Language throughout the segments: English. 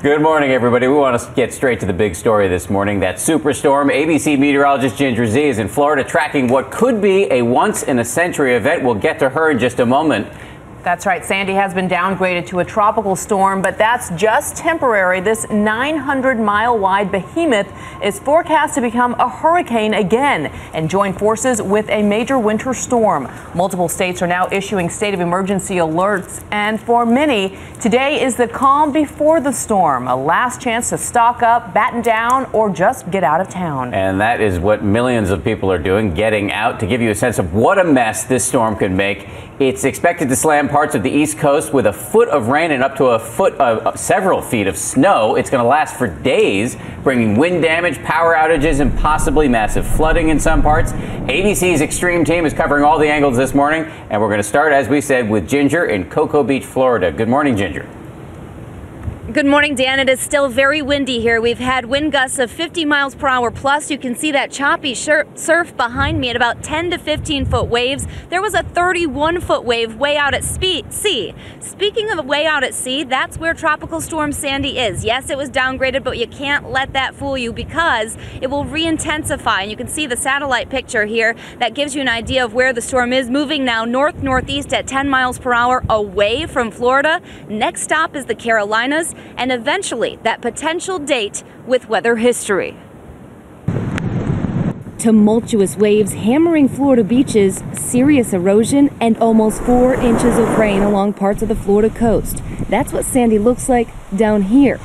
Good morning, everybody. We want to get straight to the big story this morning. That superstorm. ABC meteorologist Ginger Z is in Florida tracking what could be a once-in-a-century event. We'll get to her in just a moment. That's right. Sandy has been downgraded to a tropical storm, but that's just temporary. This 900-mile-wide behemoth is forecast to become a hurricane again and join forces with a major winter storm. Multiple states are now issuing state of emergency alerts, and for many, today is the calm before the storm, a last chance to stock up, batten down, or just get out of town. And that is what millions of people are doing, getting out. To give you a sense of what a mess this storm could make, it's expected to slam parts of the East Coast with a foot of rain and up to a foot of several feet of snow. It's going to last for days, bringing wind damage, power outages, and possibly massive flooding in some parts. ABC's Extreme team is covering all the angles this morning, and we're going to start, as we said, with Ginger in Cocoa Beach, Florida. Good morning, Ginger. Good morning, Dan. It is still very windy here. We've had wind gusts of 50 miles per hour plus. You can see that choppy surf behind me at about 10 to 15 foot waves. There was a 31 foot wave way out at sea. Speaking of way out at sea, that's where Tropical Storm Sandy is. Yes, it was downgraded, but you can't let that fool you because it will re-intensify. And you can see the satellite picture here that gives you an idea of where the storm is, moving now north-northeast at 10 miles per hour away from Florida. Next stop is the Carolinas, and eventually that potential date with weather history. Tumultuous waves hammering Florida beaches, serious erosion, and almost 4 inches of rain along parts of the Florida coast. That's what Sandy looks like down here.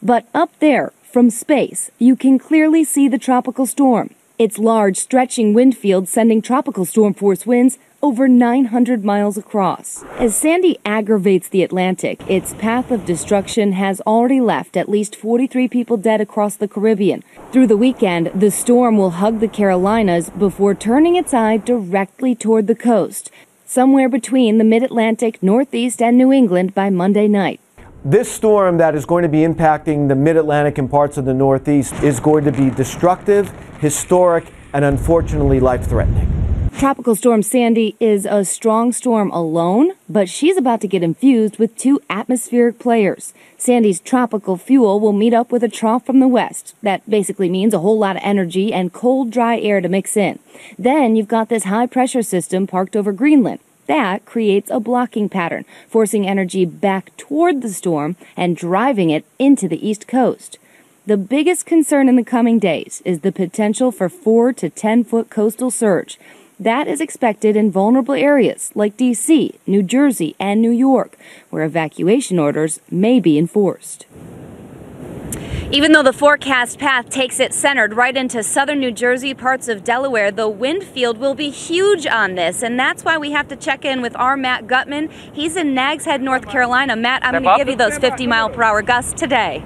But up there, from space, you can clearly see the tropical storm. Its large, stretching wind field sending tropical storm force winds over 900 miles across. As Sandy aggravates the Atlantic, its path of destruction has already left at least 43 people dead across the Caribbean. Through the weekend, the storm will hug the Carolinas before turning its eye directly toward the coast, somewhere between the mid-Atlantic, Northeast, and New England by Monday night. This storm that is going to be impacting the mid-Atlantic and parts of the Northeast is going to be destructive, historic, and unfortunately life-threatening. Tropical Storm Sandy is a strong storm alone, but she's about to get infused with 2 atmospheric players. Sandy's tropical fuel will meet up with a trough from the west. That basically means a whole lot of energy and cold, dry air to mix in. Then you've got this high-pressure system parked over Greenland. That creates a blocking pattern, forcing energy back toward the storm and driving it into the East Coast. The biggest concern in the coming days is the potential for 4 to 10 foot coastal surge. That is expected in vulnerable areas like D.C., New Jersey, and New York, where evacuation orders may be enforced. Even though the forecast path takes it centered right into southern New Jersey, parts of Delaware, the wind field will be huge on this, and that's why we have to check in with our Matt Gutman. He's in Nags Head, North Carolina. Matt, I'm going to give you those 50-mile-per-hour gusts today.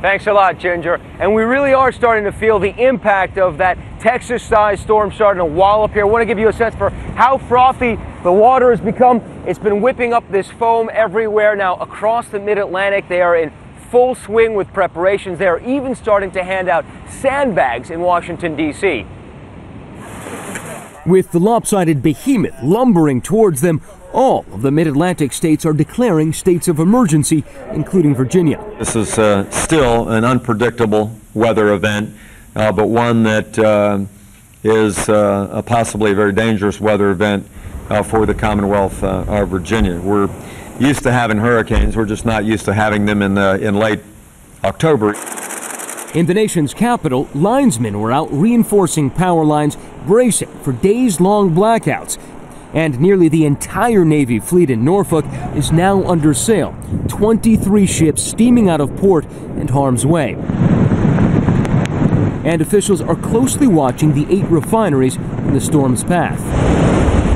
Thanks a lot, Ginger. And we really are starting to feel the impact of that Texas-sized storm starting to wallop here. I want to give you a sense for how frothy the water has become. It's been whipping up this foam everywhere. Now, across the mid-Atlantic, they are in full swing with preparations. They are even starting to hand out sandbags in Washington, D.C. With the lopsided behemoth lumbering towards them, all of the mid-Atlantic states are declaring states of emergency, including Virginia. This is still an unpredictable weather event, but one that is possibly a very dangerous weather event for the Commonwealth of Virginia. We're used to having hurricanes. We're just not used to having them in late October. In the nation's capital, linesmen were out reinforcing power lines, bracing for days-long blackouts. And nearly the entire Navy fleet in Norfolk is now under sail, 23 ships steaming out of port and harm's way. And officials are closely watching the 8 refineries in the storm's path.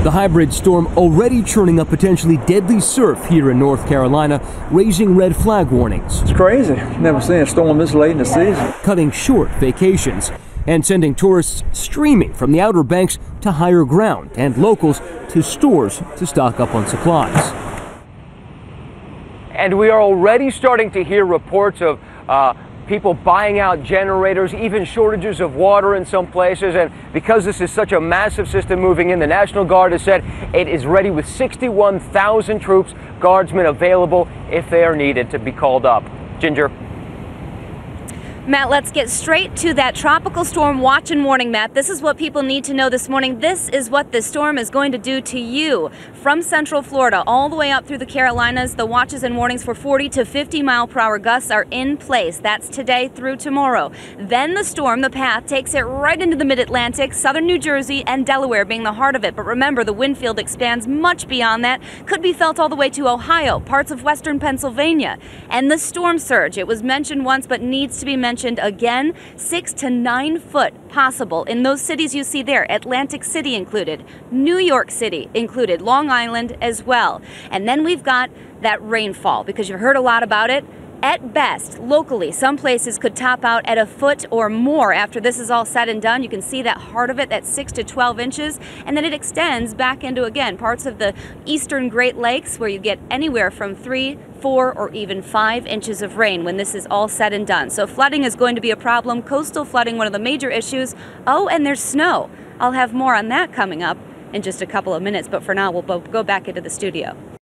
The hybrid storm already churning up potentially deadly surf here in North Carolina, raising red flag warnings. It's crazy. Never seen a storm this late in the season. Cutting short vacations and sending tourists streaming from the Outer Banks to higher ground and locals to stores to stock up on supplies. And we are already starting to hear reports of people buying out generators, even shortages of water in some places. And because this is such a massive system moving in, the National Guard has said it is ready with 61,000 troops, guardsmen available if they are needed to be called up. Ginger. Matt, let's get straight to that tropical storm watch and warning map. This is what people need to know this morning. This is what this storm is going to do to you. From central Florida all the way up through the Carolinas, the watches and warnings for 40 to 50 mile per hour gusts are in place. That's today through tomorrow. Then the storm, the path, takes it right into the mid-Atlantic, southern New Jersey and Delaware being the heart of it. But remember, the wind field expands much beyond that. Could be felt all the way to Ohio, parts of western Pennsylvania. And the storm surge, it was mentioned once but needs to be mentioned again, 6 to 9 foot possible in those cities you see there, Atlantic City included, New York City included, Long Island as well. And then we've got that rainfall, because you've heard a lot about it. At best, locally, some places could top out at a foot or more after this is all said and done. You can see that heart of it, that 6 to 12 inches, and then it extends back into, again, parts of the eastern Great Lakes where you get anywhere from 3, 4, or even 5 inches of rain when this is all said and done. So flooding is going to be a problem. Coastal flooding, one of the major issues. Oh, and there's snow. I'll have more on that coming up in just a couple of minutes, but for now, we'll go back into the studio.